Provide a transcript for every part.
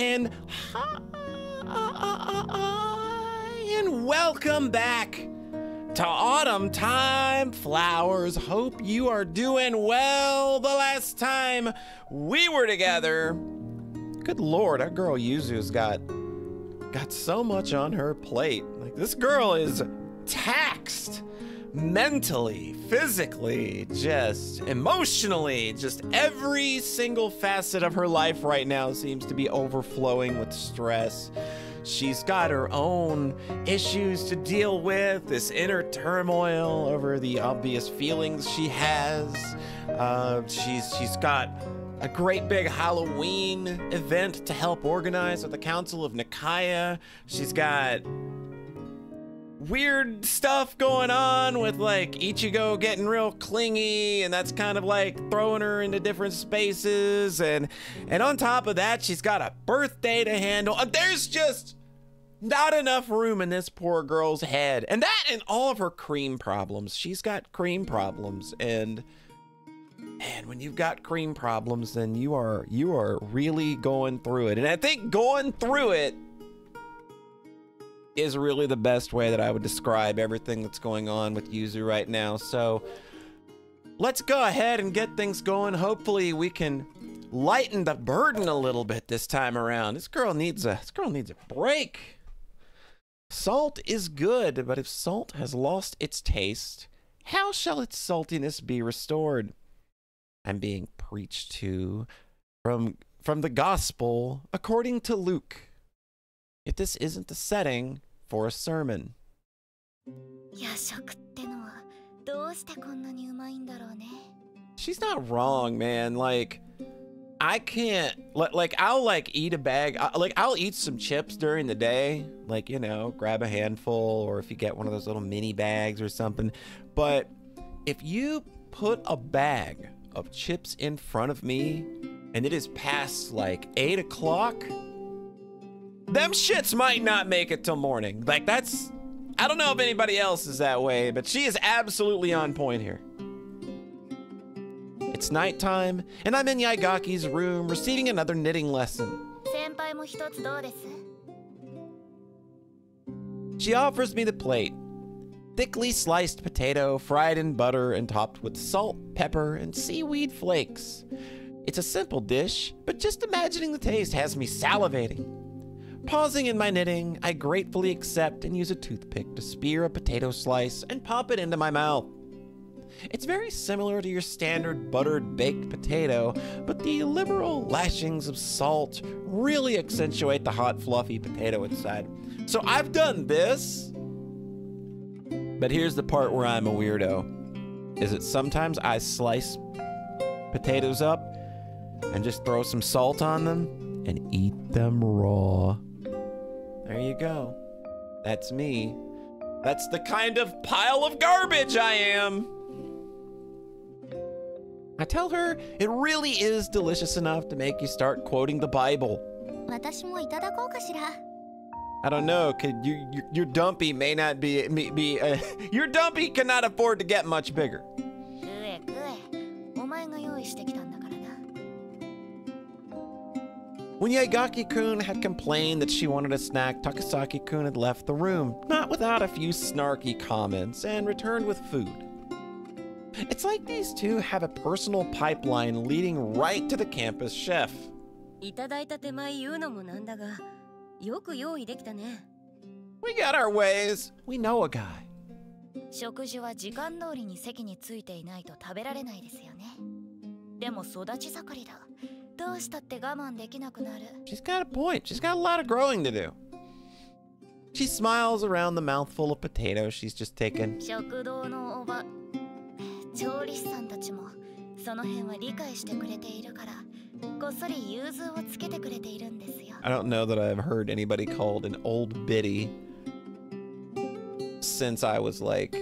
and welcome back to Autumn Time Flowers. Hope you are doing well. The last time we were together, good Lord, our girl Yuzu's got so much on her plate. Like, this girl is taxed mentally, physically, just emotionally, just every single facet of her life right now seems to be overflowing with stress. She's got her own issues to deal with, this inner turmoil over the obvious feelings she has. She's got a great big Halloween event to help organize with the Council of Nikaya. She's got weird stuff going on with like Ichigo getting real clingy, and that's kind of like throwing her into different spaces, and on top of that she's got a birthday to handle. There's just not enough room in this poor girl's head, and that and all of her cream problems. She's got cream problems, and when you've got cream problems, then you are really going through it. And I think going through it is really the best way that I would describe everything that's going on with Yuzu right now. So let's go ahead and get things going. Hopefully we can lighten the burden a little bit this time around. This girl needs a break. Salt is good, but if salt has lost its taste, how shall its saltiness be restored? I'm being preached to from the gospel according to Luke. If this isn't the setting for a sermon. She's not wrong, man. Like, I can't, like, I'll like eat a bag, I'll eat some chips during the day, like, you know, grab a handful, or if you get one of those little mini bags or something. But if you put a bag of chips in front of me and it is past like 8 o'clock, them shits might not make it till morning. Like, that's, I don't know if anybody else is that way, but she is absolutely on point here. It's nighttime, and I'm in Yaigaki's room receiving another knitting lesson. She offers me the plate. Thickly sliced potato, fried in butter and topped with salt, pepper, and seaweed flakes. It's a simple dish, but just imagining the taste has me salivating. Pausing in my knitting, I gratefully accept and use a toothpick to spear a potato slice and pop it into my mouth. It's very similar to your standard buttered baked potato, but the liberal lashings of salt really accentuate the hot, fluffy potato inside. So I've done this, but here's the part where I'm a weirdo, is that sometimes I slice potatoes up and just throw some salt on them and eat them raw. There you go. That's me. That's the kind of pile of garbage I am. I tell her it really is delicious enough to make you start quoting the Bible. I don't know, your dumpy may not be your dumpy cannot afford to get much bigger. When Yaigaki-kun had complained that she wanted a snack, Takasaki-kun had left the room, not without a few snarky comments, and returned with food. It's like these two have a personal pipeline leading right to the campus chef. We got our ways. We know a guy. She's got a point. She's got a lot of growing to do. She smiles around the mouthful of potatoes she's just taken. I don't know that I've heard anybody called an old biddy since I was like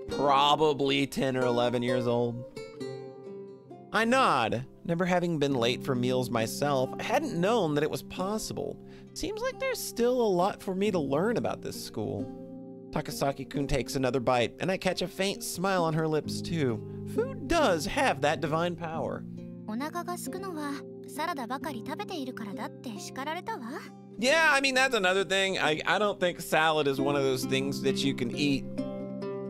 probably 10 or 11 years old. I nod, never having been late for meals myself. I hadn't known that it was possible. Seems like there's still a lot for me to learn about this school. Takasaki-kun takes another bite, and I catch a faint smile on her lips too. Food does have that divine power. サラダばかり食べているからだって叱られたわ。Yeah, I mean, that's another thing. I don't think salad is one of those things that you can eat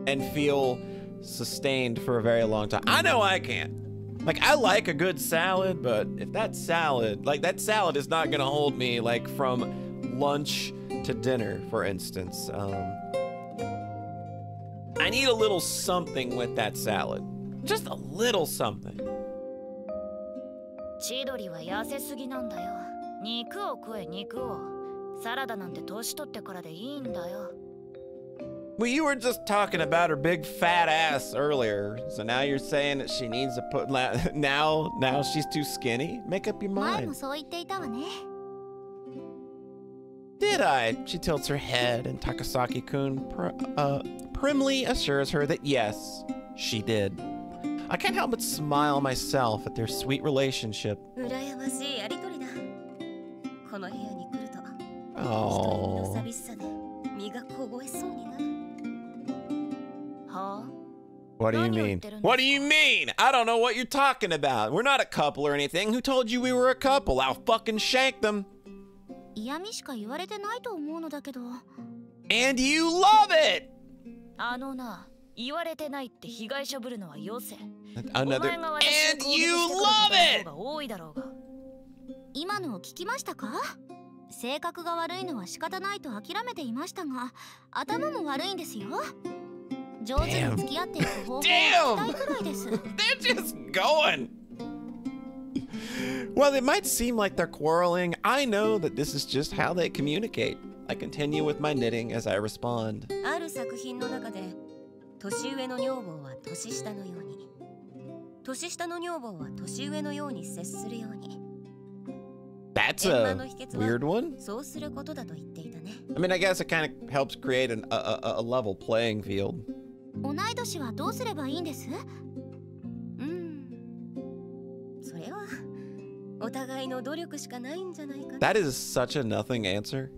and feel sustained for a very long time. I know I can't. Like, I like a good salad, but if that salad, like, that salad is not gonna hold me, like, from lunch to dinner, for instance. I need a little something with that salad. Just a little something. 千鳥は痩せすぎなんだよ。肉を食え、肉を。サラダなんて年取ってからでいいんだよ。Well, you were just talking about her big fat ass earlier, so now you're saying that she needs to put now she's too skinny? Make up your 前も mind. そう言っていたわね。Did I? She tilts her head, and Takasaki-kun primly assures her that yes, she did. I can't help but smile myself at their sweet relationship. 羨ましいやりとりだ。この部屋に来ると、一人の Oh. 寂しさで身が凍えそうになる。はあ What do you mean? What do you mean? I don't know what you're talking about. We're not a couple or anything. Who told you we were a couple? I'll fucking shank them. 嫌味しか言われてないと思うのだけど。And you love it! あのな、言われてないって被害者ぶるのはよせ。 Another. And you love it! が多いだろうが。今のを聞きましたか？性格が悪いのは仕方ないと諦めていましたが、頭も悪いんですよ。上手に付き合っていく方法を聞きたいくらいです。They're just going. Well, it might seem like they're quarreling. I know that this is just how they communicate. I continue with my knitting as I respond. ある作品の中で、年上の女房は年下のように、年下の女房は年上のように接するように。That's a weird one. そうすることだと言っていたね。I mean, I guess it kind of helps create a level playing field. 同い年はどうすればいいんです？それはお互いの努力しかないんじゃないかな。 That is such a nothing answer.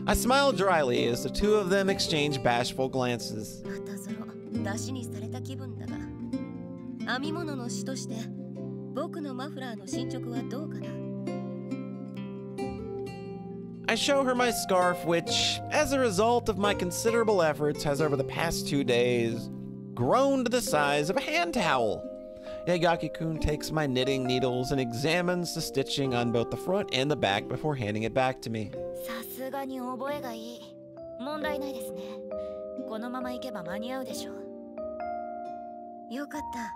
I smile dryly as the two of them exchange bashful glances. またぞろ出しにされた気分だが、編み物の師として僕のマフラーの進捗はどうかな。 I show her my scarf, which, as a result of my considerable efforts, has over the past 2 days grown to the size of a hand towel. Yagaki-kun takes my knitting needles and examines the stitching on both the front and the back before handing it back to me. さすがに覚えがいい。問題ないですね。このまま行けば間に合うでしょう。よかった。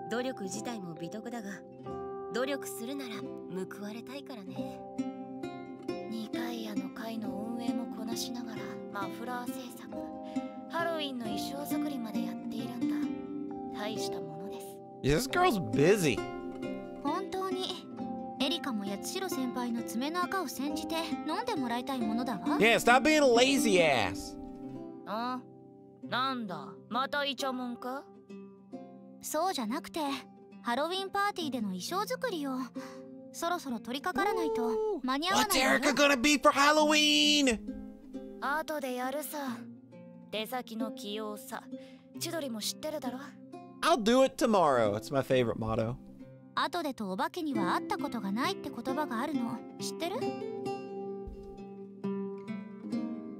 努力自体も美徳だが、努力するなら報われたいからね。2回屋の会の運営もこなしながらマフラー制作、ハロウィンの衣装作りまでやっているんだ。大したものです。This girl's busy. 本当にエリカも八代先輩の爪の赤を煎じて飲んでもらいたいものだわ。 Yeah, stop being a lazy ass. あ、なんだ、またイチャモンか？そうじゃなくて、ハロウィンパーティーでの衣装作りをそろそろ取り掛からないと間に合わない What's わよ。 Erica gonna be for Halloween? 後でやるさ。出先の器用さ、千鳥も知ってるだろ。 I'll do it tomorrow. It's my favorite motto. 後でとお化けには会ったことがないって言葉があるの知ってる？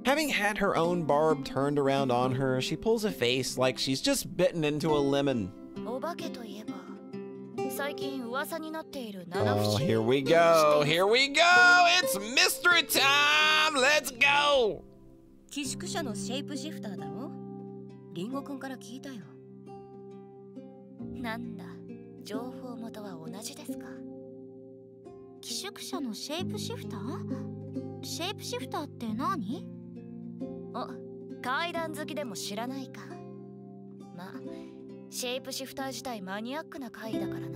Having had her own barb turned around on her, she pulls a face like she's just bitten into a lemon. お化けといえば、最近噂になっている七不 Oh, 思議。 here we go. Here we go. It's mystery time. Let's go. 寄宿舎のシェイプシフターだろ？リンゴくんから聞いたよ。なんだ、情報元は同じですか？寄宿舎のシェイプシフター？シェイプシフターって何？お、階段好きでも知らないか。まあ、シェイプシフター自体マニアックな回だからな。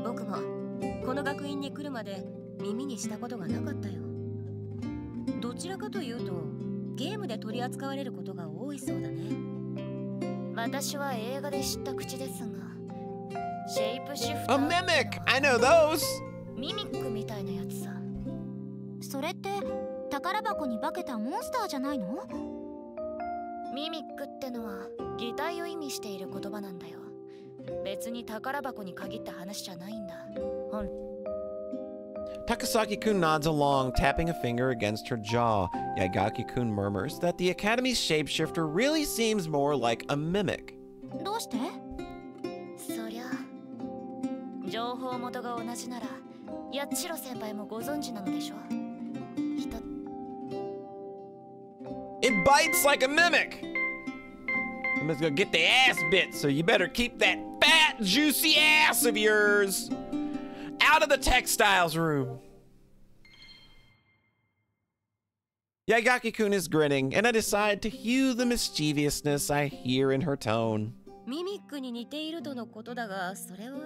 僕もこの学院に来るまで耳にしたことがなかったよ。どちらかというとゲームで取り扱われることが多いそうだね。私は映画で知った口ですが、シェイプシフタ A ー mimic. I know those. ミミックみたいなやつさ。それって宝箱に化けたモンスターじゃないの？ミミックってのは擬態を意味している言葉なんだよ。別に宝箱に限った話じゃないんだ。Takasaki-kun nods along, tapping a finger against her jaw. Yaigaki-kun murmurs that the Academy's shapeshifter really seems more like a mimic. どうして？そりゃ情報元が同じなら八代先輩もご存知なのでしょう。It bites like a mimic! I'm just gonna get the ass bit, so you better keep that fat, juicy ass of yours out of the textiles room. Yaigaki-kun is grinning, and I decide to hew the mischievousness I hear in her tone. ミミックに似ているとのことだが、それは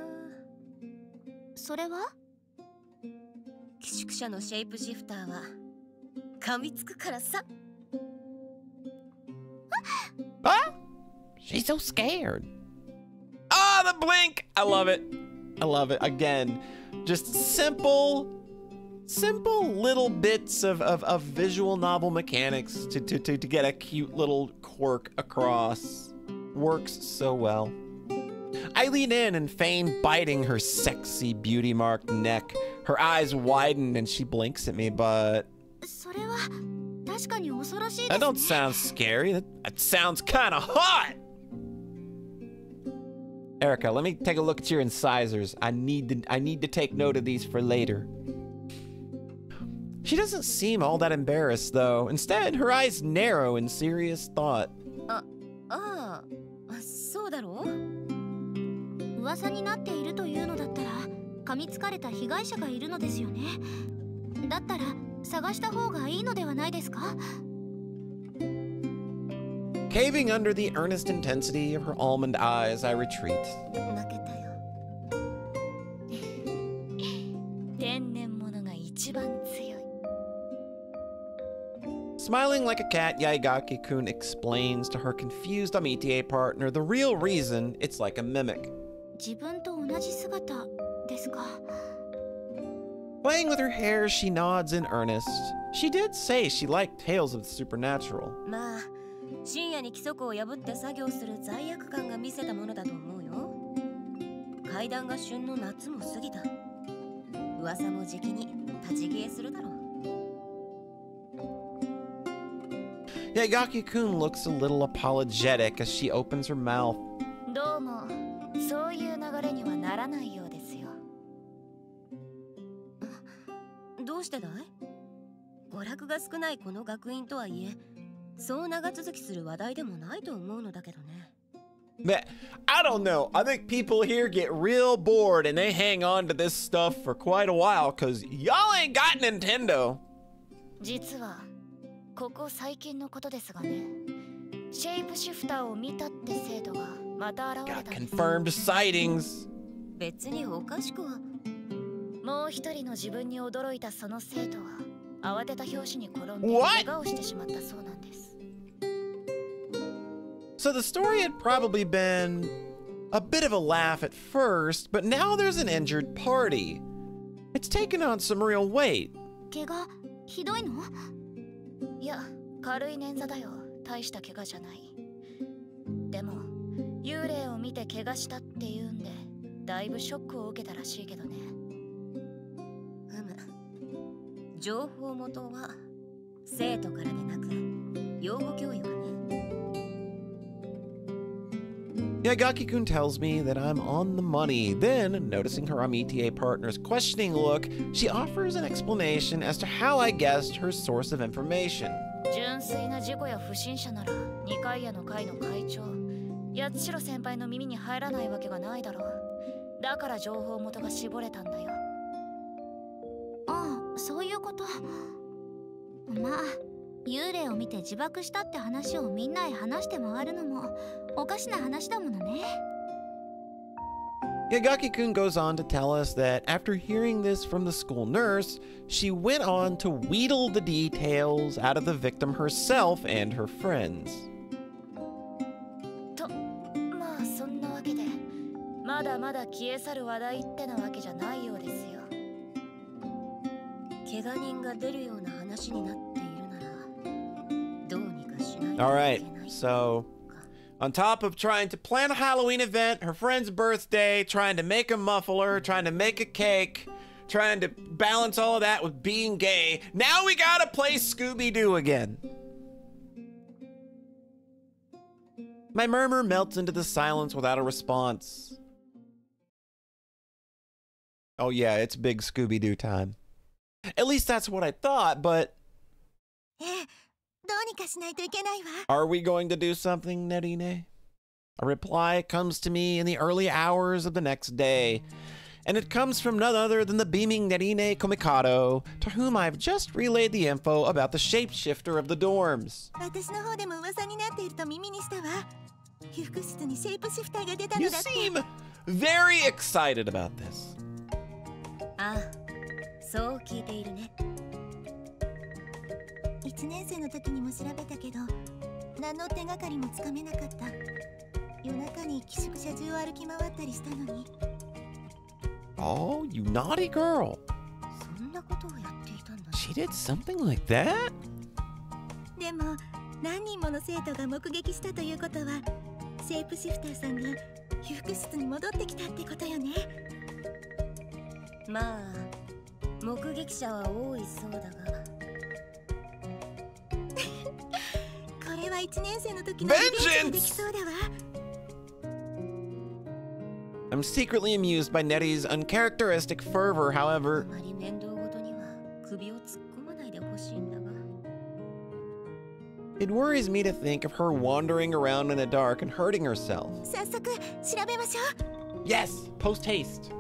寄宿舎のシェイプシフターは噛みつくからさ。Ah! She's so scared. Ah, the blink! I love it. I love it. Again, just simple little bits of visual novel mechanics to get a cute little quirk across. Works so well. I lean in and feign biting her sexy beauty-marked neck. Her eyes widen and she blinks at me, but... That don't sound scary. That sounds kind of hot! Erica, let me take a look at your incisors. I need to take note of these for later. She doesn't seem all that embarrassed, though. Instead, her eyes narrow in serious thought. そうだろう？噂になっているというのだったら、噛みつかれた被害者がいるのですよね。だったら探した方がいいのではないですか？Caving under the earnest intensity of her almond eyes, I retreat. 泣けたよ。天然物が一番強い。Smiling like a cat, Yaigaki-kun explains to her confused amitié partner the real reason it's like a mimic. 自分と同じ姿ですか？ Playing with her hair, she nods in earnest. She did say she liked tales of the supernatural. まあ、深夜に規則を破って作業する罪悪感が見せたものだと思うよ。階段が旬の夏も過ぎた。噂もじきに立ち消えするだろう。Yaigaki-kun looks a little apologetic as she opens her mouth. どうも、そういう流れにはならないようですよ。どうしてだい？娯楽が少ないこの学院とはいえ、そう長続きする話題でもないと思うのだけどね。Man, I don't know. I think people here get real bored and they hang on to this stuff for quite a while because y'all ain't got Nintendo. 実はここ最近のことですがね、シェイプシフターを見たって生徒がまた現れたんです。 Got confirmed sightings. 別におかしくは。もう一人の自分に驚いたその生徒は慌てた拍子に転んで怪我をしてしまったそうなんです。 So the story had probably been a bit of a laugh at first, but now there's an injured party. It's taken on some real weight. 怪我ひどいの？いや、軽い捻挫だよ。大した怪我じゃない。でも幽霊を見て怪我したっていうんでだいぶショックを受けたらしいけどね。情報元は生徒からでなく養護教諭がね。Yaigaki-kun tells me that I'm on the money. Then, noticing her amitié partner's questioning look, she offers an explanation as to how I guessed her source of information. 純粋な事故や不審者なら二階屋の会の会長八代先輩の耳に入らないわけがないだろう。だから情報元が絞れたんだよ。ああ、そういうこと。まあ、幽霊を見て自爆したって話をみんなへ話して回るのもおかしな話だものね。Yaigaki-kun goes on to tell us that after hearing this from the school nurse, she went on to wheedle the details out of the victim herself and her friends. と、まあそんなわけで、まだまだ消え去る話題ってなわけじゃないようですよ。怪我人が出るような話になっているなら、どうにかしないといけない。All right, so On top of trying to plan a Halloween event, her friend's birthday, trying to make a muffler, trying to make a cake, trying to balance all of that with being gay, now we gotta play Scooby-Doo again. My murmur melts into the silence without a response. Oh yeah, it's big Scooby-Doo time. At least that's what I thought, but... Are we going to do something, Nerine? A reply comes to me in the early hours of the next day, and it comes from none other than the beaming Nerine Komikado, to whom I've just relayed the info about the shapeshifter of the dorms. You seem very excited about this. Oh, you naughty girl. She did something like that? Vengeance! I'm secretly amused by Nettie's uncharacteristic fervor, however. It worries me to think of her wandering around in the dark and hurting herself. Yes, post haste.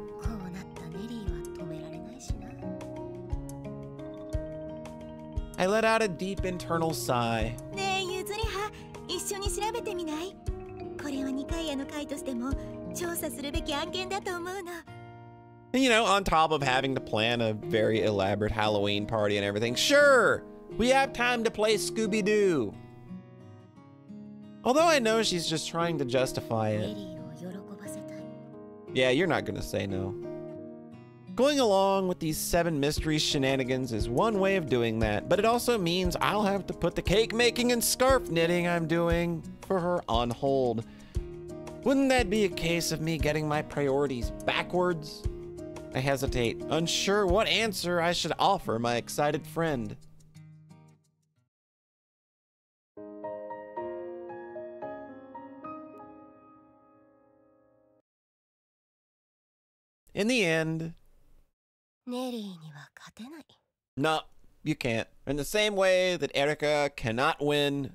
I let out a deep internal sigh. You know, on top of having to plan a very elaborate Halloween party and everything, sure, we have time to play Scooby-Doo. Although I know she's just trying to justify it. Yeah, you're not gonna say no. Going along with these 7 mysteries shenanigans is one way of doing that, but it also means I'll have to put the cake making and scarf knitting I'm doing for her on hold. Wouldn't that be a case of me getting my priorities backwards? I hesitate, unsure what answer I should offer my excited friend. In the end, no, you can't. In the same way that Erika cannot win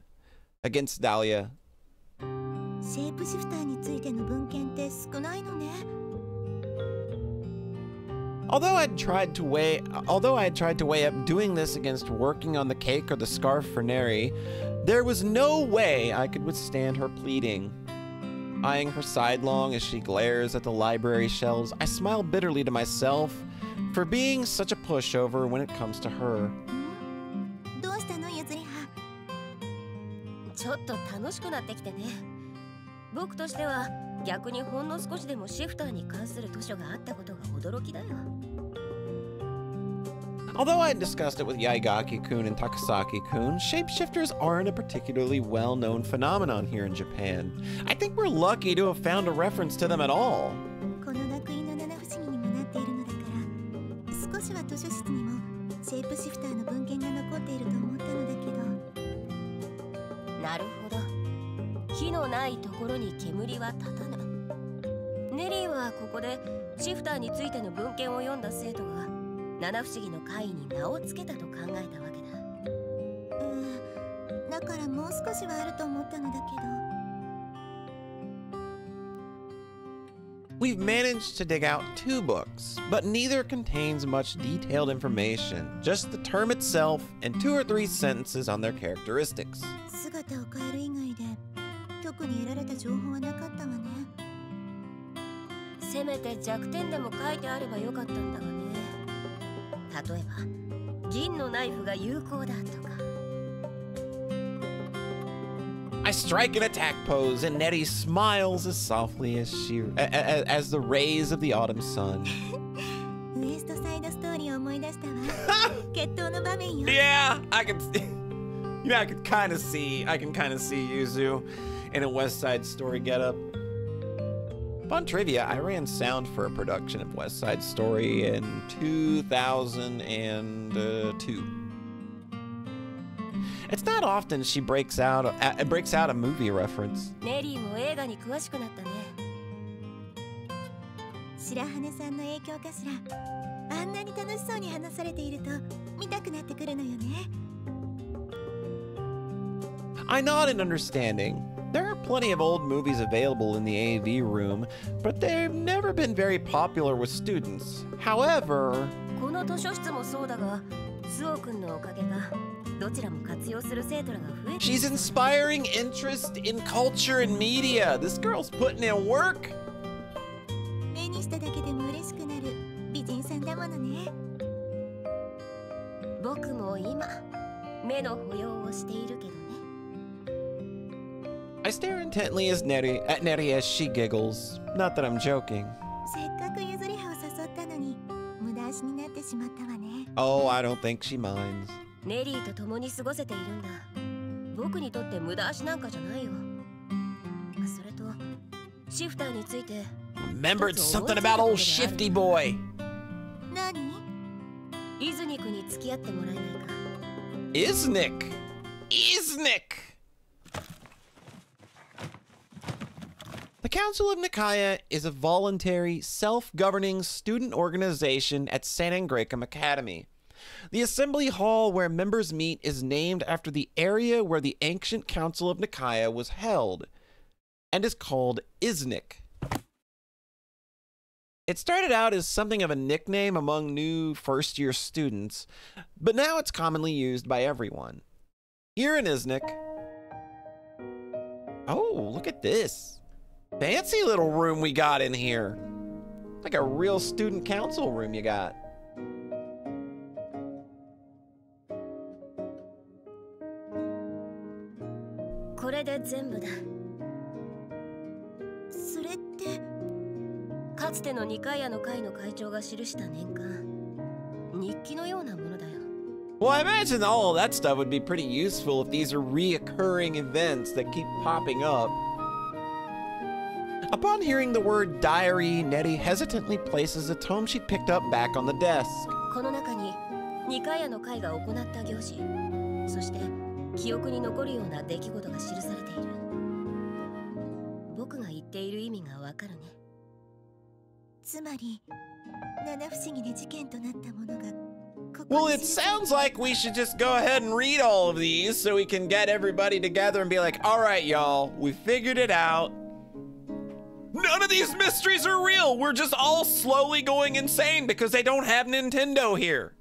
against Dahlia. Although I had tried to weigh up doing this against working on the cake or the scarf for Neri, there was no way I could withstand her pleading. Eyeing her sidelong as she glares at the library shelves, I smile bitterly to myself for being such a pushover when it comes to her. Although I had discussed it with Yaigaki-kun and Takasaki-kun, shapeshifters aren't a particularly well-known phenomenon here in Japan. I think we're lucky to have found a reference to them at all. We've managed to dig out 2 books, but neither contains much detailed information, just the term itself and 2 or 3 sentences on their characteristics. I strike an attack pose, and Nettie smiles as softly as as the rays of the autumn sun. Yeah, I can see. You know, I can kind of see Yuzu in a West Side Story getup. Fun trivia, I ran sound for a production of West Side Story in 2002. It's not often she breaks out a movie reference. ネリーも映画に詳しくなったね。白羽さんの影響かしら。あんなに楽しそうに話されていると見たくなってくるのよね。I nod in understanding. There are plenty of old movies available in the AV room, but they've never been very popular with students. However, この図書室もそうだが、スオ君のおかげがどちらも活用する生徒らが増えている。 she's inspiring interest in culture and media. This girl's putting in work. 目にしただけでも嬉しくなる美人さんだものね。僕も今目の保養をしているけどね。 I stare intently at Neri as she giggles. Not that I'm joking. せっかくゆずりはを誘ったのに無駄足になってしまったわね。 Oh, I don't think she minds. ネリーと共に過ごせているんだ。僕にとって無駄足なんかじゃないよ。それとシフターについて Remembered something about old Shifty boy. 何？イズニクに付き合ってもらえないか。 Iznik. The Council of Nikaya is a voluntary, self-governing student organization at St. Angraecum Academy. The assembly hall where members meet is named after the area where the ancient Council of Nikaya was held, and is called Iznik. It started out as something of a nickname among new first-year students, but now it's commonly used by everyone. Here in Iznik... Oh, look at this. Fancy little room we got in here. Like a real student council room you got. Soれって。かつてのニカイアの会の会長が記した年間、日記のようなものだよ。 Well, I imagine all of that stuff would be pretty useful if these are reoccurring events that keep popping up. Upon hearing the word diary, Nettie hesitantly places a tome she picked up back on the desk. この中にニカイアの会が行った行事、そして記憶に残るような出来事が記されている。僕が言っている意味がわかるね。 つまり七不思議で事件となったものがここ Well, に it sounds like we should just go ahead and read all of these so we can get everybody together and be like, all right, y'all, we figured it out. None of these mysteries are real. We're just all slowly going insane because they don't have Nintendo here.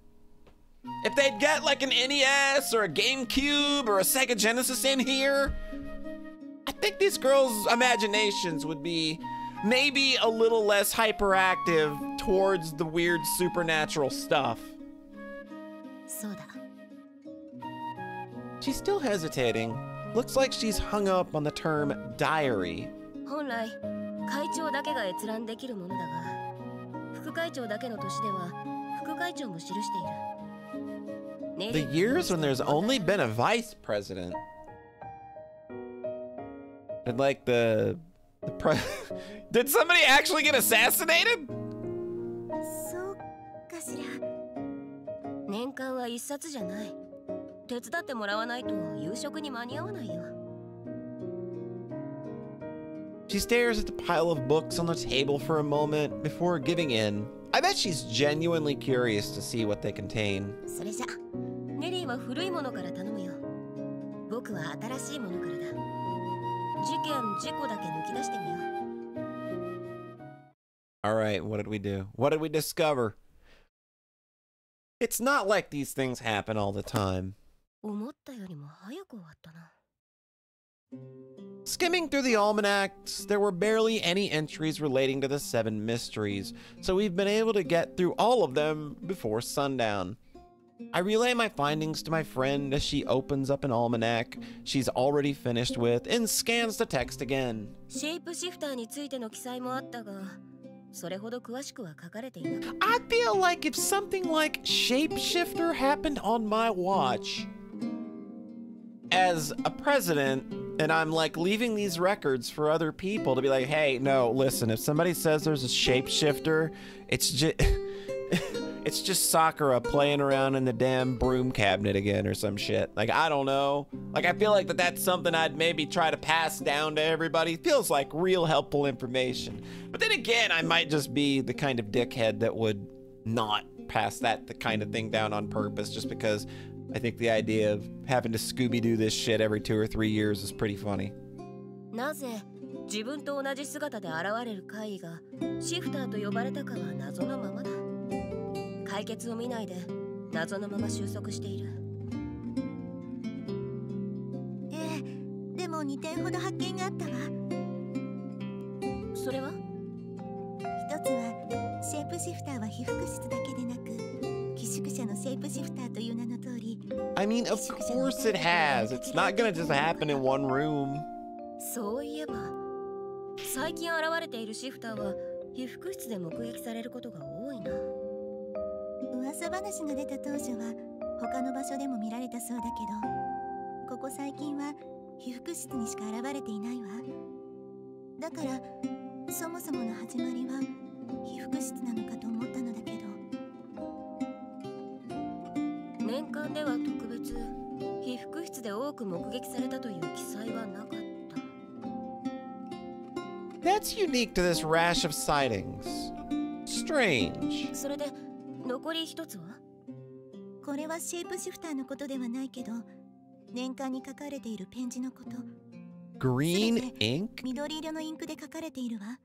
If they'd get like an NES or a GameCube or a Sega Genesis in here, I think these girls' imaginations would be maybe a little less hyperactive towards the weird supernatural stuff. そうだ。 She's still hesitating. Looks like she's hung up on the term diary. 本来会長だけが閲覧できるものだが、副会長だけの年では副会長も記している。 The years when there's only been a vice president. And like the Did somebody actually get assassinated? そうかしら。年間は一冊じゃない。手伝ってもらわないと夕食に間に合わないよ。 She stares at the pile of books on the table for a moment before giving in. I bet she's genuinely curious to see what they contain. それじゃ、ネリーは古いものから頼むよ。僕は新しいものからだ。事故だけ抜き出してみよう。 All right, what did we do? What did we discover? It's not like these things happen all the time. 思ったよりも早く終わったな。 Skimming through the almanacs, there were barely any entries relating to the 7 mysteries, so we've been able to get through all of them before sundown. I relay my findings to my friend as she opens up an almanac she's already finished with and scans the text again. シェイプシフターについての記載もあったが、それほど詳しくは書かれていなかった。 I feel like if something like Shapeshifter happened on my watch, as a president, and I'm like leaving these records for other people to be like, hey, no, listen, if somebody says there's a shapeshifter, it's just it's just Sakura playing around in the damn broom cabinet again or some shit. Like, I don't know. Like, I feel like that's something I'd maybe try to pass down to everybody. Feels like real helpful information. But then again, I might just be the kind of dickhead that would not pass the kind of thing down on purpose, just because I think the idea of having to Scooby-Doo this shit every 2 or 3 years is pretty funny. なぜ自分と同じ姿で現れる怪異がシフターと呼ばれたかは謎のままだ。解決を見ないで謎のまま収束している。でも2点ほど発見があったわ。それは？一つはシェイプシフターは被服室だけでなく寄宿舎のシェイプシフターという名の通り。I mean, of course it has. It's not gonna just happen in one room. そういえば最近現れているシフターは被服室で目撃されることが多いな。噂話が出た当初は他の場所でも見られたそうだけど、ここ最近は被服室にしか現れていないわ。だからそもそもの始まりは被服室なのかと思ったのだけど。年間では特別被服室で多く目撃されたという記載はなかった。That's unique to this rash of sightings. Strange. それで残り一つは？これはシェイプシフターのことではないけど、年間に書かれているペン字のこと。Green ink? 緑色のインクで書かれているわ。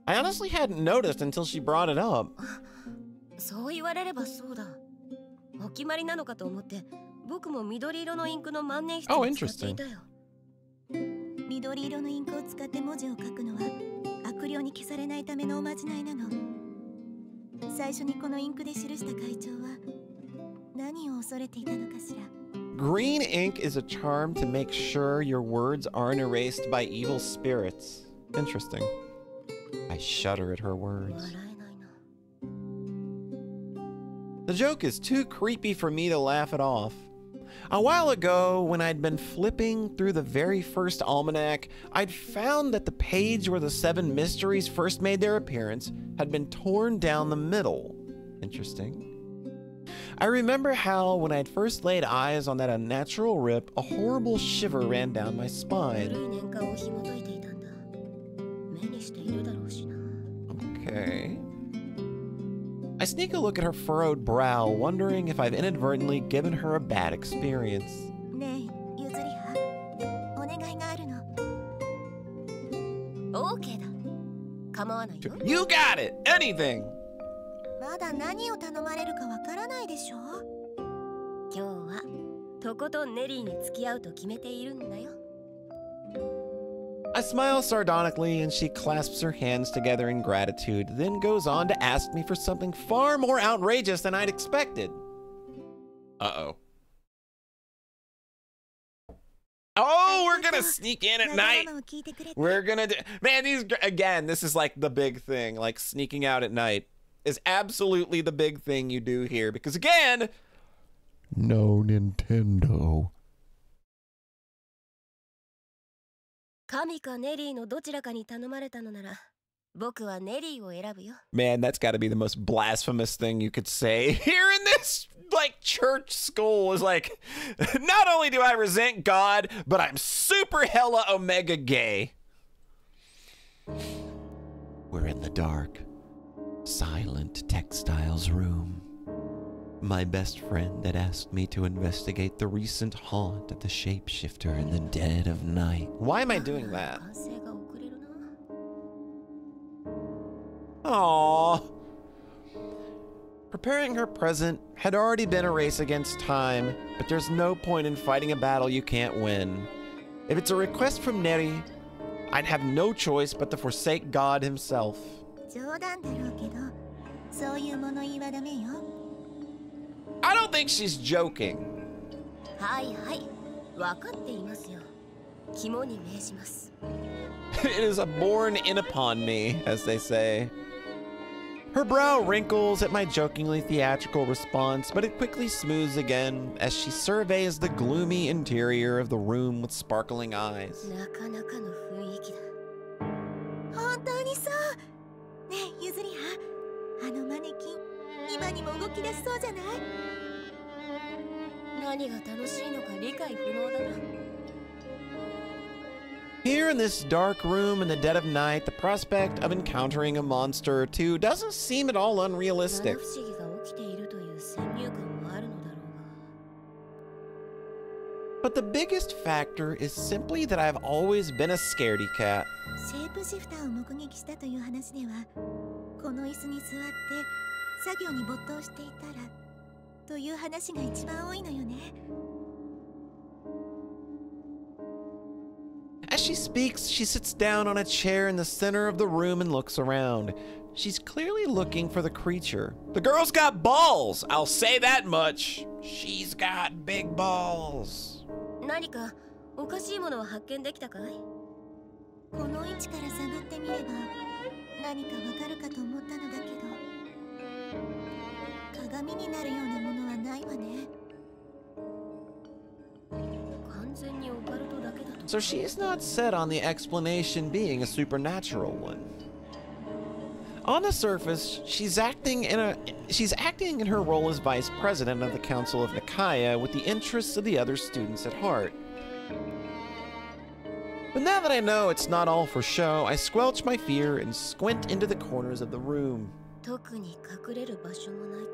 I honestly hadn't noticed until she brought it up. そう言われればそうだ。お決まりなのかと思って、僕も緑色のインクの万年筆を使っていたよ。緑色のインクを使って文字を書くのは悪霊に消されないためのおまじないなの。最初にこのインクで記した会長は何を恐れていたのかしら。Green ink is a charm to make sure your words aren't erased by evil spirits. Interesting. I shudder at her words. The joke is too creepy for me to laugh it off. A while ago, when I'd been flipping through the very first almanac, I'd found that the page where the 7 mysteries first made their appearance had been torn down the middle. Interesting. I remember how, when I'd first laid eyes on that unnatural rip, a horrible shiver ran down my spine. Okay. I sneak a look at her furrowed brow, wondering if I've inadvertently given her a bad experience. You got it! Anything! まだ何を頼まれるかわからないでしょ。今日はとことんネリーに付き合うと決めているんだよ。I smile sardonically and she clasps her hands together in gratitude, then goes on to ask me for something far more outrageous than I'd expected. Uh-oh. Oh, we're gonna sneak in at night. We're gonna do... Man, these... Again, this is like the big thing. Like, sneaking out at night is absolutely the big thing you do here. Because, again... No Nintendo. 神かネリーのどちらかに頼まれたのなら、僕はネリーを選ぶよ。Man, that's got to be the most blasphemous thing you could say here in this, like, church school. Is like, not only do I resent God, but I'm super hella omega gay. We're in the dark, silent textiles room. My best friend had asked me to investigate the recent haunt of the Shapeshifter in the dead of night. Why am I doing that? Aww. Preparing her present had already been a race against time, but there's no point in fighting a battle you can't win. If it's a request from Neri, I'd have no choice but to forsake God himself. I don't think she's joking. It is a born in upon me, as they say. Her brow wrinkles at my jokingly theatrical response, but it quickly smooths again as she surveys the gloomy interior of the room with sparkling eyes. なかなかの雰囲気だ。本当にそう。ねえ、ゆずりはん、あのマネキン、今にも動き出しそうじゃない？何が楽しいのか理解不能だな。Here in this dark room in the dead of night, the prospect of encountering a monster or two doesn't seem at all unrealistic. 七不思議が起きているという先入観もあるのだろうが。But the biggest factor is simply that I've always been a scaredy cat. シェイプシフターを目撃したという話では、この椅子に座って作業に没頭していたらという話が一番多いのよね。As she speaks, she sits down on a chair in the center of the room and looks around. She's clearly looking for the creature. The girl's got balls, I'll say that much. She's got big balls. 何かおかしいものは発見できたかい？この位置から探ってみれば何かわかるかと思ったのだけど、鏡になるようなものはないわね。完全にオカルトだけだと。So she is not set on the explanation being a supernatural one. On the surface, she's acting in her role as vice president of the Council of Nikaya with the interests of the other students at heart. But now that I know it's not all for show, I squelch my fear and squint into the corners of the room. 特に隠れる場所もない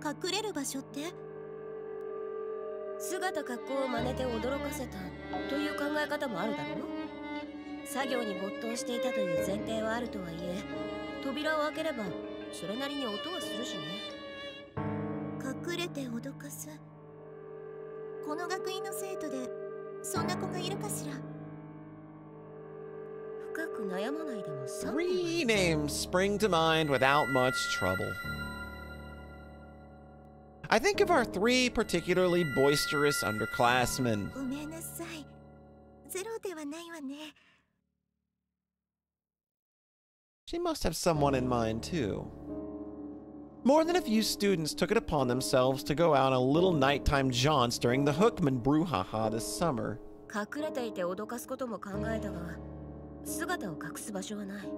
か。隠れる場所って？姿格好を真似て驚かせたという考え方もあるだろう。作業に没頭していたという前提はあるとはいえ、扉を開ければそれなりに音はするしね。隠れて脅かす。この学院の生徒でそんな子がいるかしら。深く悩まないでも3 Three names spring to mind without much trouble. I think of our three particularly boisterous underclassmen. ごめんなさい。ゼロではないわね。She must have someone in mind, too. More than a few students took it upon themselves to go out on little nighttime jaunts during the Hookman brouhaha this summer. 隠れていて脅かすことも考えたが、姿を隠す場所はない。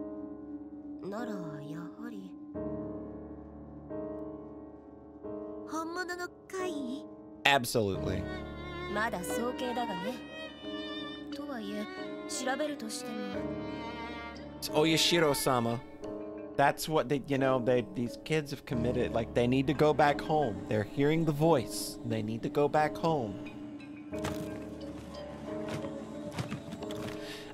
ならやはり本物の怪異？ Absolutely. まだ早計だがね。とはいえ調べるとしても。It's Oyashiro-sama. That's what these kids have committed. Like, they need to go back home. They're hearing the voice. They need to go back home.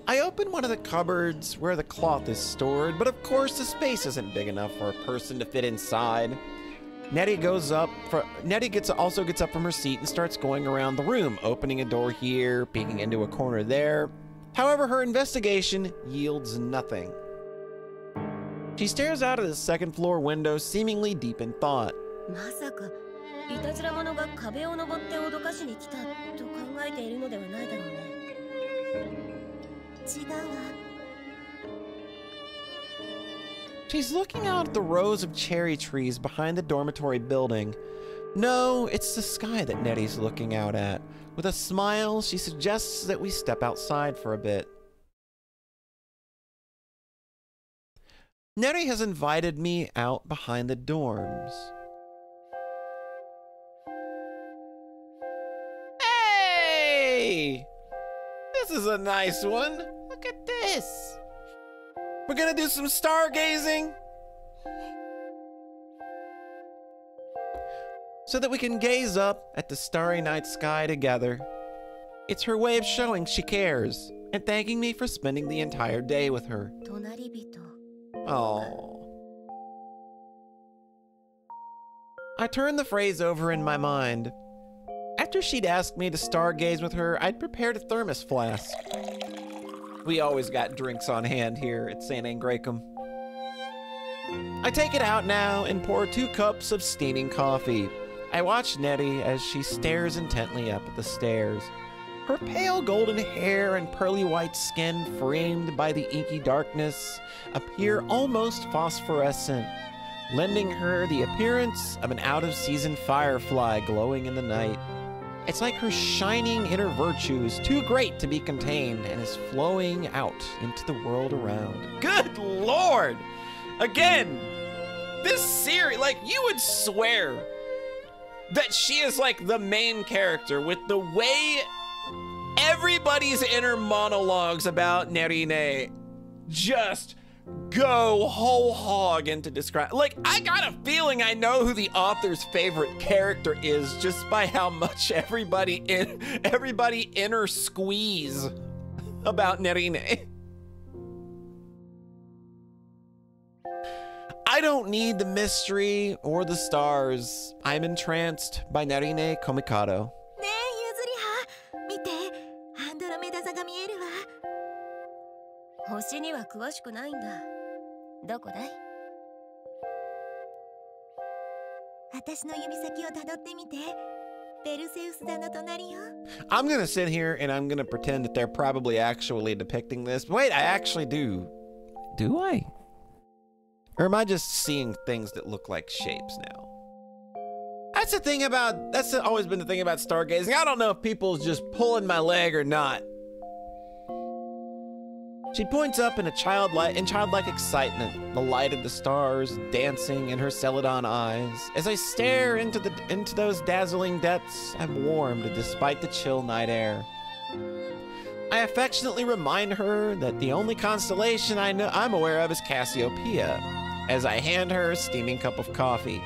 I open one of the cupboards where the cloth is stored, but of course the space isn't big enough for a person to fit inside. Nettie also gets up from her seat and starts going around the room, opening a door here, peeking into a corner there. However, her investigation yields nothing. She stares out of the second floor window, seemingly deep in thought. まさかいたずら者が壁を登って脅かしに来たと考えているのではないだろうね。違うわ。She's looking out at the rows of cherry trees behind the dormitory building. No, it's the sky that Nettie's looking out at. With a smile, she suggests that we step outside for a bit. Nettie has invited me out behind the dorms. Hey! This is a nice one. Look at this. We're gonna do some stargazing so that we can gaze up at the starry night sky together. It's her way of showing she cares and thanking me for spending the entire day with her. 隣人。 Oh. I turned the phrase over in my mind. After she'd asked me to stargaze with her, I'd prepared a thermos flask. We always got drinks on hand here at St. Angraecum. I take it out now and pour 2 cups of steaming coffee. I watch Nettie as she stares intently up at the stairs. Her pale golden hair and pearly white skin, framed by the inky darkness, appear almost phosphorescent, lending her the appearance of an out-of-season firefly glowing in the night. It's like her shining inner virtue is too great to be contained and is flowing out into the world around. Good Lord! Again, this series, like, you would swear that she is like the main character with the way everybody's inner monologues about Nerine just go whole hog into describe. Like, I got a feeling I know who the author's favorite character is just by how much everybody inner squeeze about Nerine. I don't need the mystery or the stars. I'm entranced by Nerine Komikado. 星には詳しくないんだ。どこだい？私の指先をたどってみて。ペルセウス座の隣よ。I'm gonna sit here and I'm gonna pretend that they're probably actually depicting this. Wait, I actually do. Do I? Or am I just seeing things that look like shapes now? That's the thing about, that's always been the thing about stargazing. I don't know if people's just pulling my leg or not. She points up in childlike excitement, the light of the stars dancing in her celadon eyes. As I stare into those dazzling depths, I'm warmed despite the chill night air. I affectionately remind her that the only constellation I'm aware of is Cassiopeia, as I hand her a steaming cup of coffee.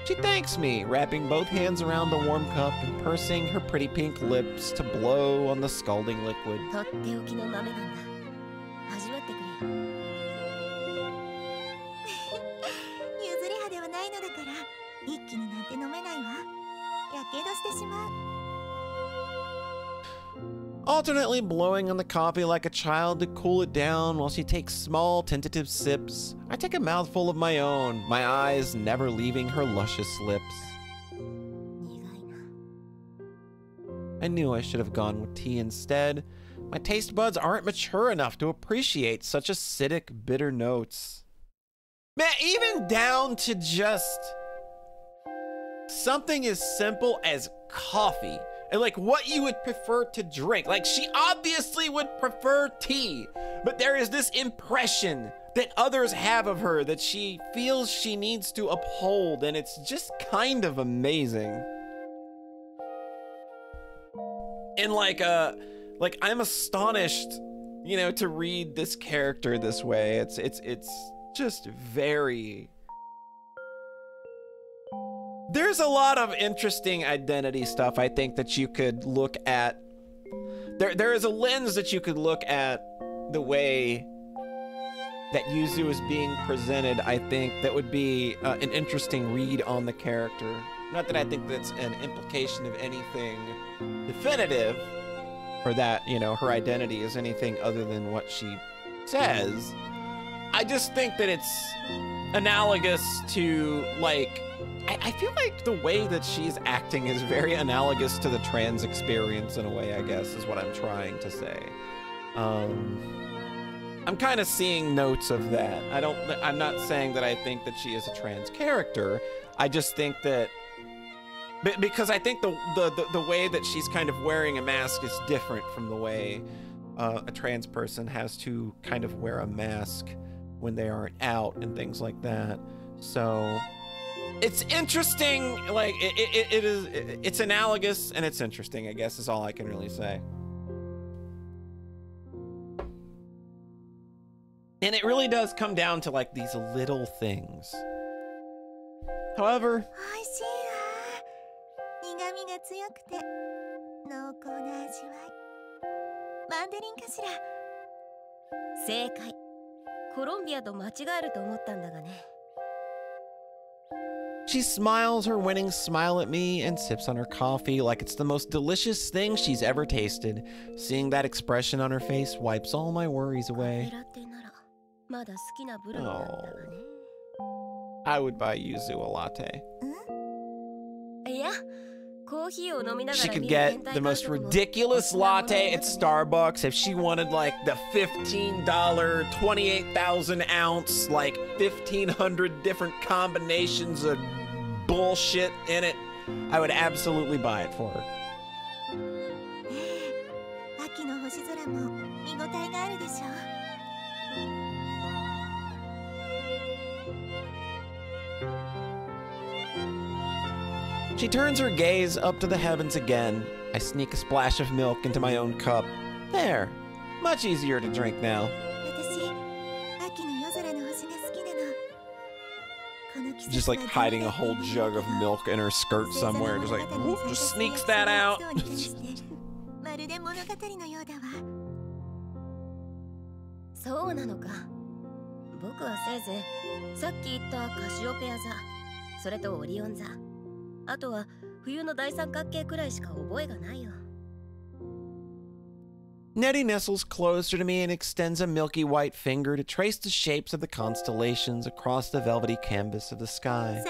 She thanks me, wrapping both hands around the warm cup and pursing her pretty pink lips to blow on the scalding liquid. Alternately blowing on the coffee like a child to cool it down while she takes small, tentative sips, I take a mouthful of my own, my eyes never leaving her luscious lips. I knew I should have gone with tea instead. My taste buds aren't mature enough to appreciate such acidic, bitter notes. Man, even down to just something as simple as coffee. And like what you would prefer to drink. Like, she obviously would prefer tea, but there is this impression that others have of her that she feels she needs to uphold, and it's just kind of amazing. And like I'm astonished, you know, to read this character this way. It's just very... There's a lot of interesting identity stuff, I think, that you could look at. There is a lens that you could look at the way that Yuzu is being presented, I think, that would be an interesting read on the character. Not that I think that's an implication of anything definitive, or that, you know, her identity is anything other than what she says. I just think that it's analogous to, like, I feel like the way that she's acting is very analogous to the trans experience in a way, I guess, is what I'm trying to say. I'm kind of seeing notes of that. I'm not saying that I think that she is a trans character. I just think that, because I think the way that she's kind of wearing a mask is different from the way a trans person has to kind of wear a mask when they aren't out and things like that. So it's interesting. Like, it's analogous and it's interesting, I guess, is all I can really say. And it really does come down to like these little things. However, 正解。コロンビアと間違えると思ったんだがね。 She smiles her winning smile at me and sips on her coffee like it's the most delicious thing she's ever tasted. Seeing that expression on her face wipes all my worries away. Oh, I would buy Yuzu a latte. いや、She could get the most ridiculous latte at Starbucks if she wanted like the $15, 28,000 ounce, like 1,500 different combinations of bullshit in it. I would absolutely buy it for her. She turns her gaze up to the heavens again. I sneak a splash of milk into my own cup. There. Much easier to drink now. Just like hiding a whole jug of milk in her skirt somewhere. Just like, whoop, just sneaks that out. Nettie nestles closer to me and extends a milky white finger to trace the shapes of the constellations across the velvety canvas of the sky.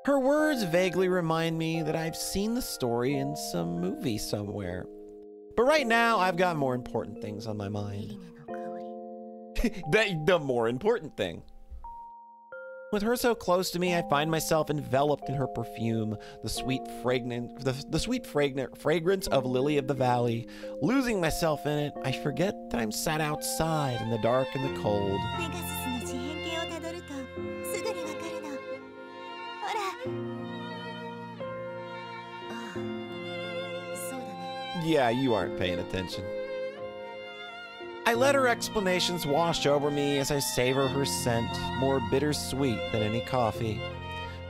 Her words vaguely remind me that I've seen the story in some movie somewhere. But right now, I've got more important things on my mind. The more important thing. With her so close to me, I find myself enveloped in her perfume, the sweet fragrance of Lily of the Valley. Losing myself in it, I forget that I'm sat outside in the dark and the cold. Yeah, you aren't paying attention. I let her explanations wash over me as I savor her scent, more bittersweet than any coffee.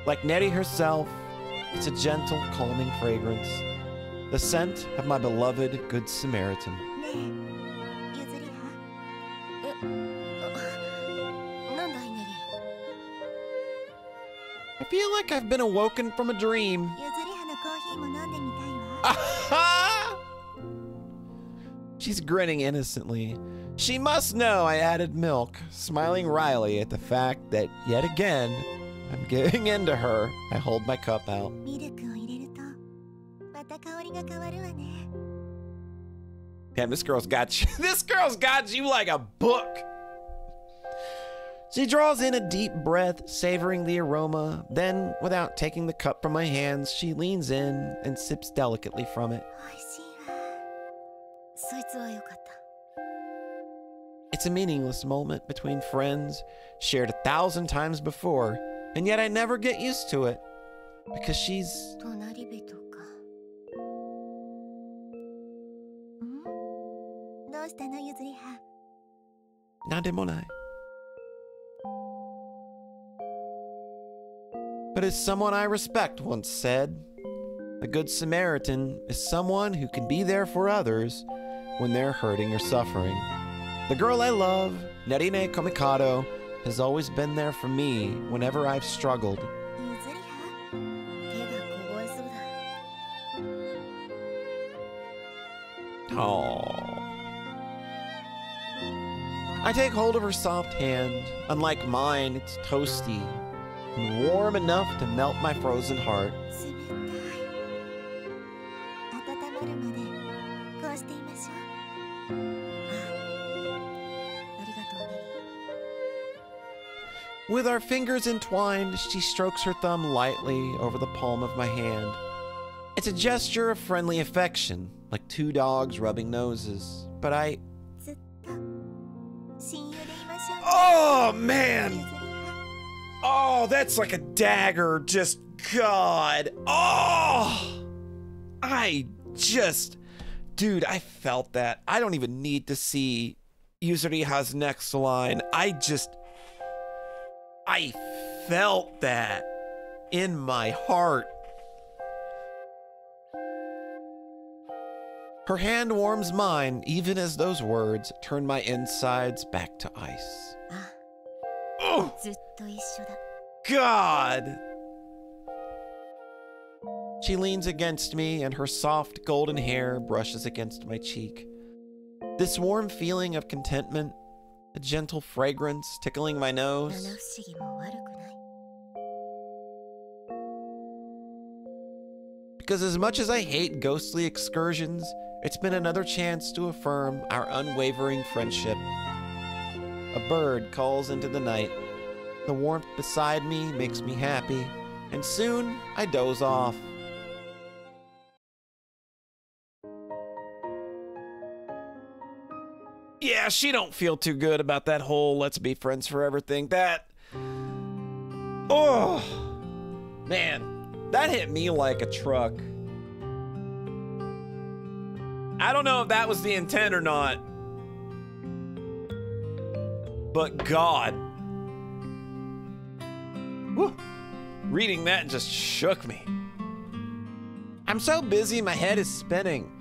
Like Nettie herself, it's a gentle, calming fragrance, the scent of my beloved Good Samaritan. I feel like I've been awoken from a dream. She's grinning innocently. She must know I added milk, smiling wryly at the fact that, yet again, I'm giving in to her. I hold my cup out. Damn, this girl's got you. This girl's got you like a book. She draws in a deep breath, savoring the aroma. Then, without taking the cup from my hands, she leans in and sips delicately from it. It's a meaningless moment between friends, shared 1,000 times before, and yet I never get used to it, because she's... Nademonai. But as someone I respect once said, a good Samaritan is someone who can be there for others when they're hurting or suffering. The girl I love, Nerine Komikado, has always been there for me whenever I've struggled. Aww. I take hold of her soft hand. Unlike mine, it's toasty and warm enough to melt my frozen heart. With our fingers entwined, she strokes her thumb lightly over the palm of my hand. It's a gesture of friendly affection, like two dogs rubbing noses. But I... Oh, man! Oh, that's like a dagger, just... God! Oh! Dude, I felt that. I don't even need to see Yuzuriha's next line. I felt that in my heart. Her hand warms mine, even as those words turn my insides back to ice. Oh, God! She leans against me and her soft golden hair brushes against my cheek. This warm feeling of contentment, a gentle fragrance tickling my nose. Because as much as I hate ghostly excursions, it's been another chance to affirm our unwavering friendship. A bird calls into the night. The warmth beside me makes me happy, and soon I doze off. Yeah, she don't feel too good about that whole let's be friends forever thing. Oh, man, that hit me like a truck. I don't know if that was the intent or not, but God, whew, reading that just shook me. I'm so busy, my head is spinning.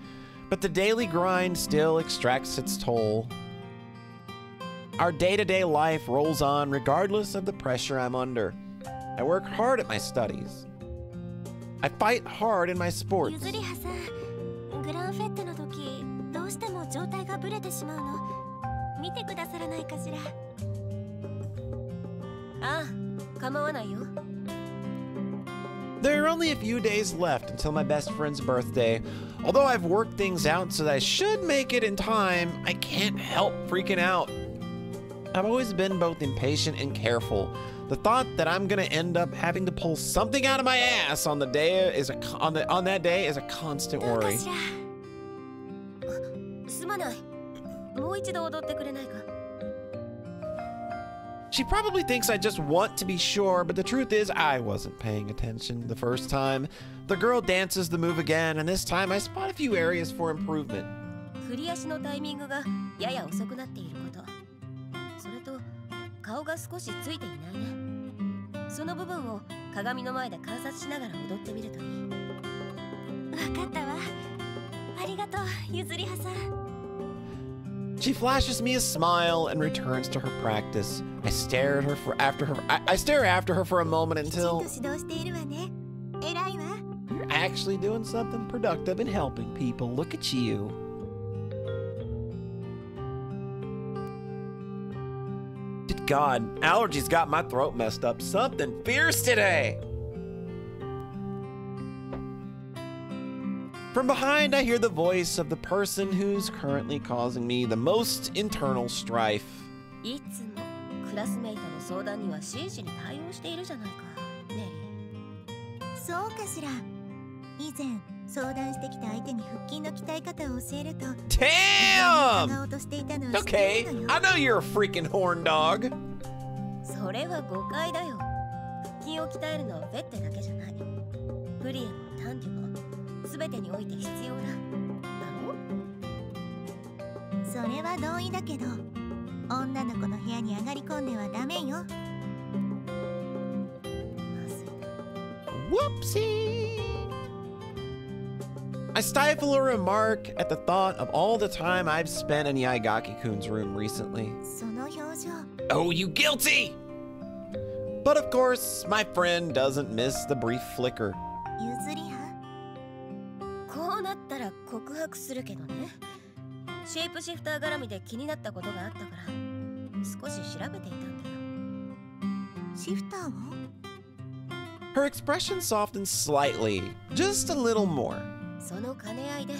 But the daily grind still extracts its toll. Our day-to-day life rolls on regardless of the pressure I'm under. I work hard at my studies. I fight hard in my sports. There are only a few days left until my best friend's birthday. Although I've worked things out so that I should make it in time, I can't help freaking out. I've always been both impatient and careful. The thought that I'm gonna end up having to pull something out of my ass on the day on that day is a constant worry. She probably thinks I just want to be sure, but the truth is I wasn't paying attention the first time. The girl dances the move again, and this time I spot a few areas for improvement. She flashes me a smile and returns to her practice. I stare after her for a moment until you're actually doing something productive and helping people. Look at you. Good God, allergies got my throat messed up. Something fierce today. From behind, I hear the voice of the person who's currently causing me the most internal strife. Damn! Okay, I know you're a freaking horn dog. Whoopsie! I stifle a remark at the thought of all the time I've spent in Yaigaki-kun's room recently. Oh, you guilty! But of course, my friend doesn't miss the brief flicker. Shapeshifter 絡みで気になったことがあったから少し調べていたんだよ。シフターを？ Her expression softens slightly, just a little more. その兼ね合いで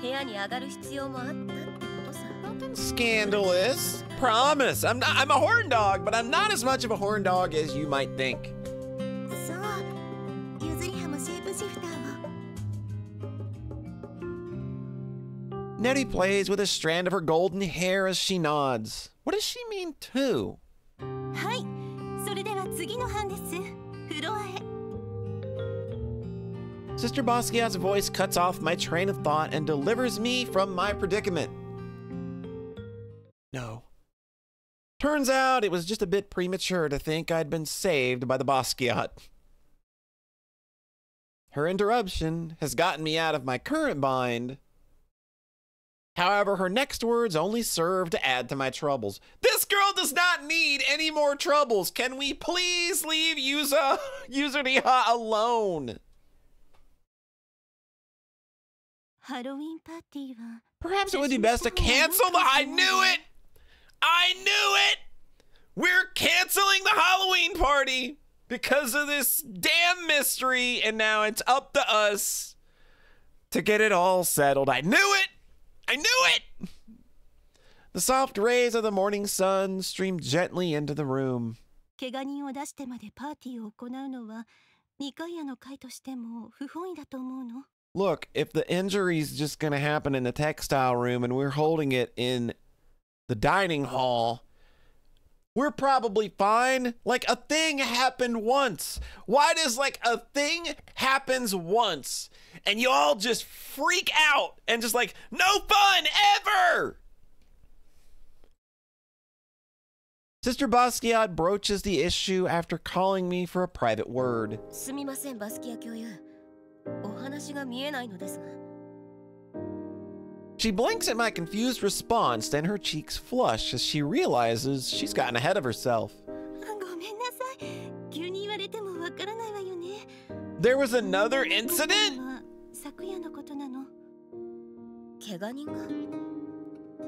部屋に上がる必要もあったってことさ。Nothing scandalous. Promise. I'm a horn dog, but I'm not as much of a horn dog as you might think. そう、ゆずりはもシェイプシフターを。Nettie plays with a strand of her golden hair as she nods. What does she mean too? はい、それでは次の班です。フロアへ。Sister Basquiat's voice cuts off my train of thought and delivers me from my predicament. No. Turns out it was just a bit premature to think I'd been saved by the Basquiat. Her interruption has gotten me out of my current bind. However, her next words only serve to add to my troubles. This girl does not need any more troubles. Can we please leave Yuzuriha alone? Perhaps it would be best to cancel the— I knew it! I knew it! We're canceling the Halloween party because of this damn mystery, and now it's up to us to get it all settled. I knew it! I knew it! The soft rays of the morning sun streamed gently into the room. Look, if the injury's just gonna happen in the textile room and we're holding it in the dining hall, we're probably fine. Like, a thing happened once. Why does, like, a thing happens once and you all just freak out and just like, no fun ever? Sister Basquiat broaches the issue after calling me for a private word. She blinks at my confused response, then her cheeks flush as she realizes she's gotten ahead of herself. There was another incident?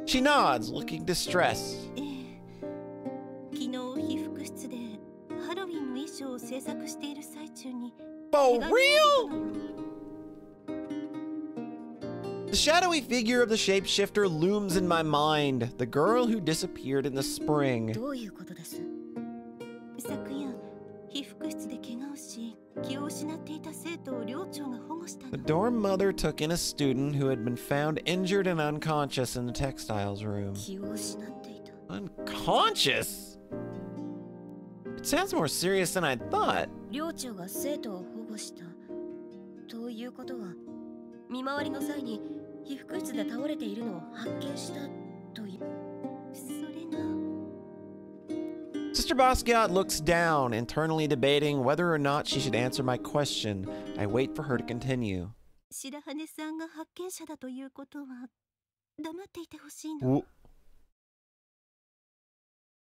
She nods, looking distressed. For real? The shadowy figure of the shapeshifter looms in my mind. The girl who disappeared in the spring. The dorm mother took in a student who had been found injured and unconscious in the textiles room. Unconscious? It sounds more serious than I thought. Sister Basquiat looks down, internally debating whether or not she should answer my question. I wait for her to continue.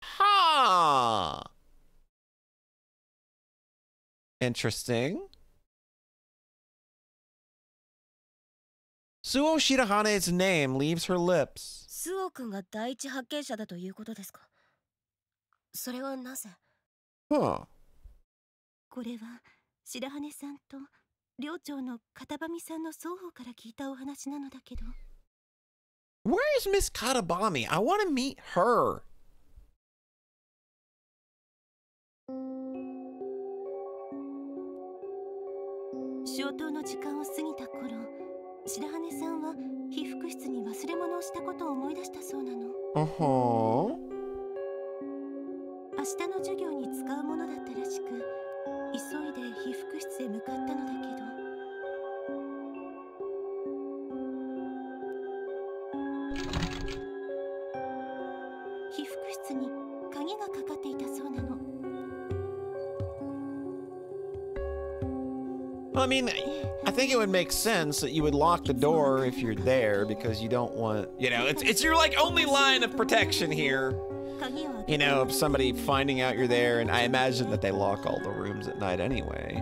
Ha! Interesting. Suo Shirahane's name leaves her lips. Huh. Where is Miss Katabami? I want to meet her. Uh-huh. I mean, I think it would make sense that you would lock the door if you're there because you don't want, you know, it's your like only line of protection here. You know, if somebody finding out you're there, and I imagine that they lock all the rooms at night anyway.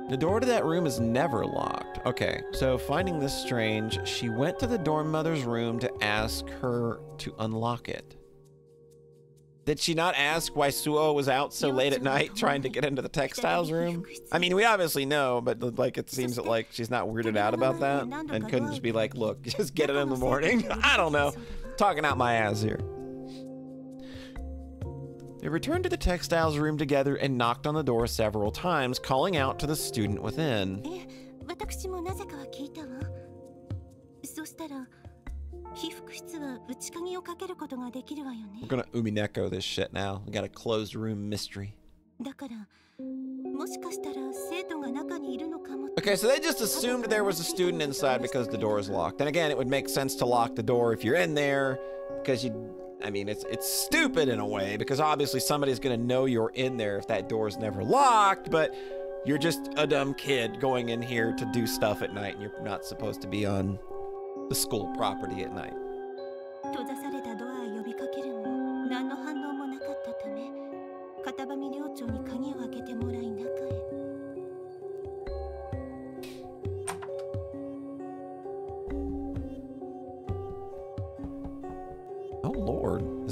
The door to that room is never locked. Okay, so finding this strange, she went to the dorm mother's room to ask her to unlock it. Did she not ask why Suo was out so late at night trying to get into the textiles room? I mean, we obviously know, but like it seems that like she's not weirded out about that and couldn't just be like, look, just get it in the morning. I don't know. Talking out my ass here. They returned to the textiles room together and knocked on the door several times, calling out to the student within. We're gonna Umineko this shit now. We got a closed room mystery. Okay, so they just assumed there was a student inside because the door is locked. And again, it would make sense to lock the door if you're in there, because I mean, it's stupid in a way, because obviously somebody's gonna know you're in there if that door's never locked, but you're just a dumb kid going in here to do stuff at night, and you're not supposed to be on the school property at night.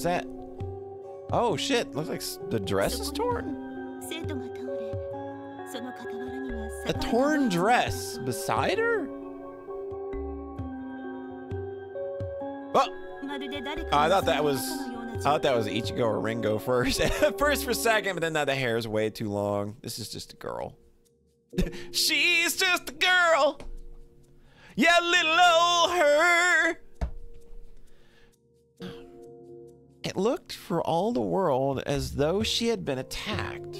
that? Oh shit, looks like the dress is torn. A torn dress beside her? Oh! I thought that was Ichigo or Ringo first. First for second, but then now the hair is way too long. This is just a girl. She's just a girl. Yeah, little old her. It looked for all the world as though she had been attacked.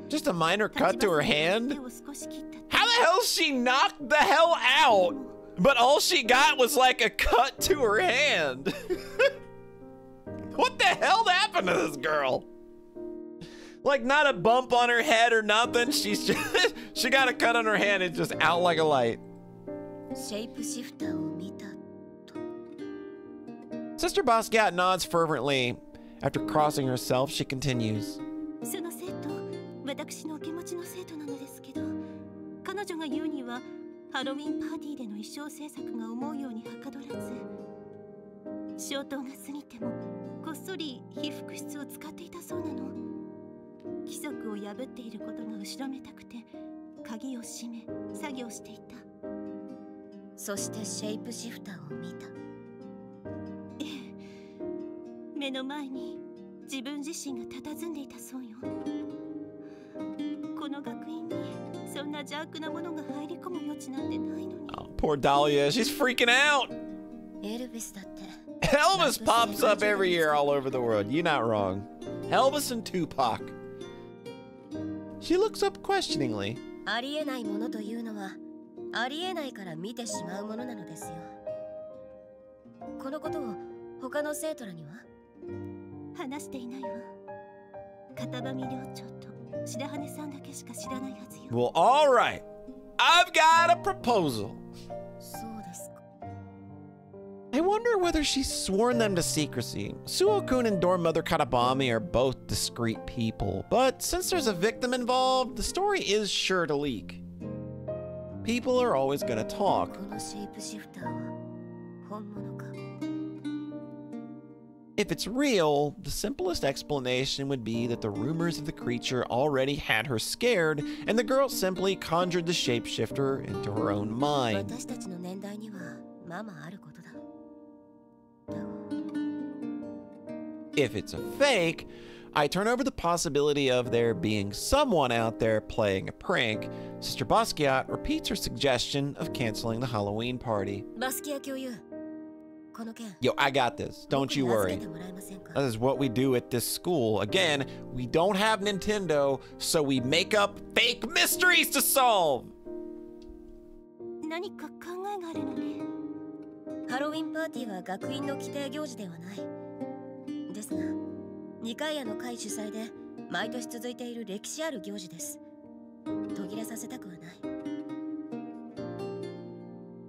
Just a minor cut to her hand? How the hell she knocked the hell out? But all she got was like a cut to her hand. What the hell happened to this girl? Like not a bump on her head or nothing. She's just, she got a cut on her hand. It's just out like a light. Sister Basquiat nods fervently. After crossing herself, she continues. Oh, poor Dahlia, she's freaking out. Elvis pops up every year all over the world. You're not wrong. Elvis and Tupac. She looks up questioningly. Well, all right. I've got a proposal. I wonder whether she's sworn them to secrecy. Suo-kun and dorm mother Katabami are both discreet people, but since there's a victim involved, the story is sure to leak. People are always gonna talk. If it's real, the simplest explanation would be that the rumors of the creature already had her scared, and the girl simply conjured the shapeshifter into her own mind. If it's a fake, I turn over the possibility of there being someone out there playing a prank. Sister Basquiat repeats her suggestion of canceling the Halloween party. Yo, I got this. Don't you worry. That is what we do at this school. Again, we don't have Nintendo, so we make up fake mysteries to solve.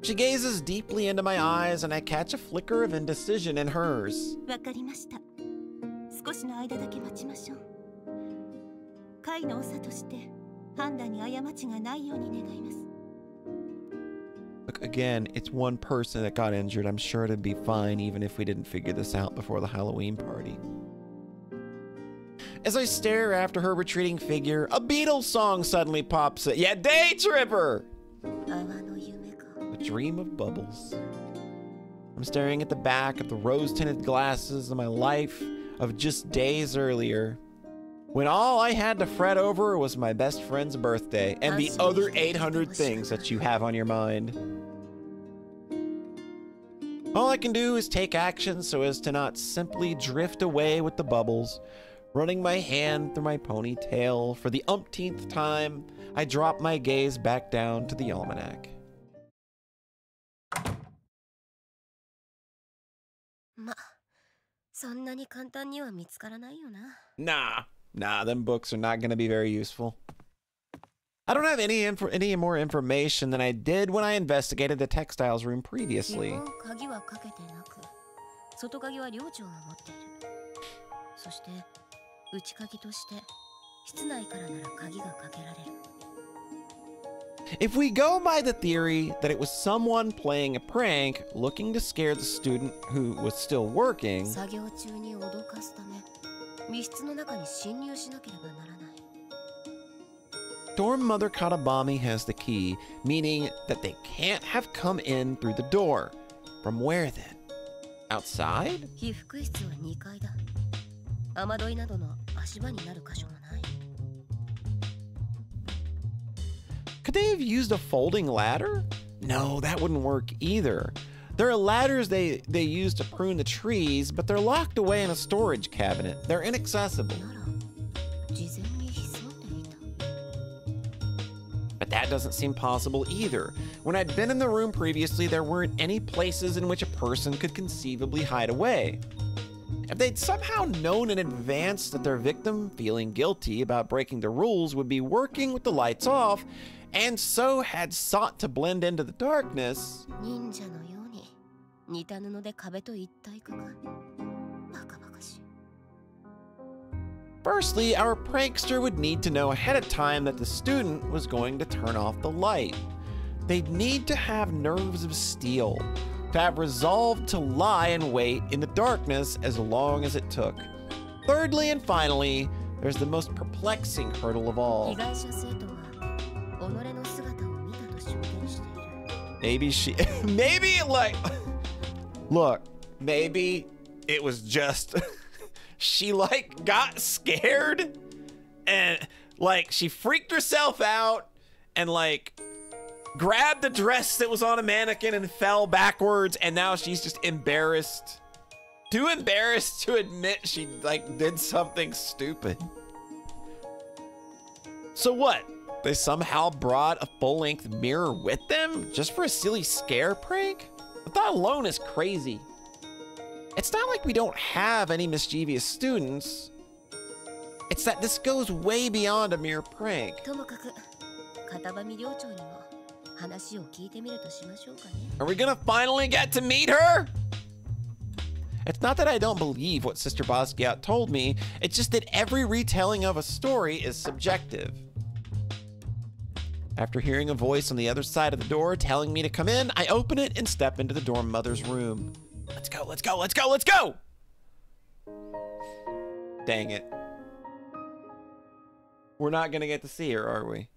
She gazes deeply into my eyes, and I catch a flicker of indecision in hers. Look, again, it's one person that got injured. I'm sure it'd be fine even if we didn't figure this out before the Halloween party. As I stare after her retreating figure, a Beatles song suddenly pops in. Yeah, Day Tripper! A dream of bubbles. I'm staring at the back of the rose-tinted glasses of my life of just days earlier, when all I had to fret over was my best friend's birthday and the other 800 things that you have on your mind. All I can do is take action so as to not simply drift away with the bubbles. Running my hand through my ponytail for the umpteenth time, I drop my gaze back down to the almanac. Nah, Nah, them books are not going to be very useful. I don't have any more information than I did when I investigated the textiles room previously. If we go by the theory that it was someone playing a prank looking to scare the student who was still working, Dorm Mother Katabami has the key, meaning that they can't have come in through the door. From where then? Outside? Could they have used a folding ladder? No, that wouldn't work either. There are ladders they use to prune the trees, but they're locked away in a storage cabinet. They're inaccessible. But that doesn't seem possible either. When I'd been in the room previously, there weren't any places in which a person could conceivably hide away. If they'd somehow known in advance that their victim, feeling guilty about breaking the rules, would be working with the lights off, and so had sought to blend into the darkness, firstly, our prankster would need to know ahead of time that the student was going to turn off the light. They'd need to have nerves of steel, to have resolved to lie and wait in the darkness as long as it took. Thirdly and finally, there's the most perplexing hurdle of all. Maybe like, look, maybe it was just, she like got scared and like she freaked herself out and like grabbed the dress that was on a mannequin and fell backwards, and now she's just embarrassed. Too embarrassed to admit she like did something stupid. So what? They somehow brought a full-length mirror with them just for a silly scare prank? That alone is crazy. It's not like we don't have any mischievous students. It's that this goes way beyond a mere prank. Are we gonna finally get to meet her? It's not that I don't believe what Sister Basquiat told me, it's just that every retelling of a story is subjective. After hearing a voice on the other side of the door telling me to come in, I open it and step into the dorm mother's room. Let's go, let's go, let's go, let's go! Dang it. We're not gonna get to see her, are we?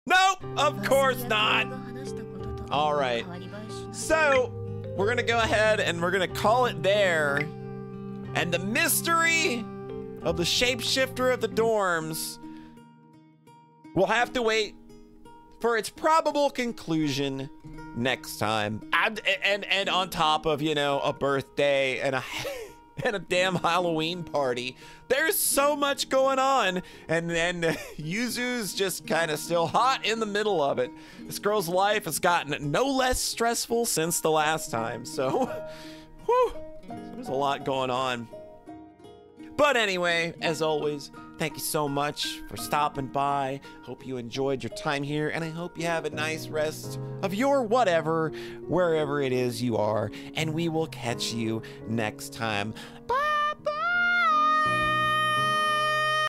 Nope, of course not. All right, so we're gonna go ahead and we're gonna call it there. And the mystery of the shapeshifter of the dorms, we'll have to wait for its probable conclusion next time. And on top of, you know, a birthday and a damn Halloween party, there's so much going on, and Yuzu's just kind of still hot in the middle of it. This girl's life has gotten no less stressful since the last time, so whew, there's a lot going on. But anyway, as always, thank you so much for stopping by. Hope you enjoyed your time here, and I hope you have a nice rest of your whatever, wherever it is you are, and we will catch you next time. Bye!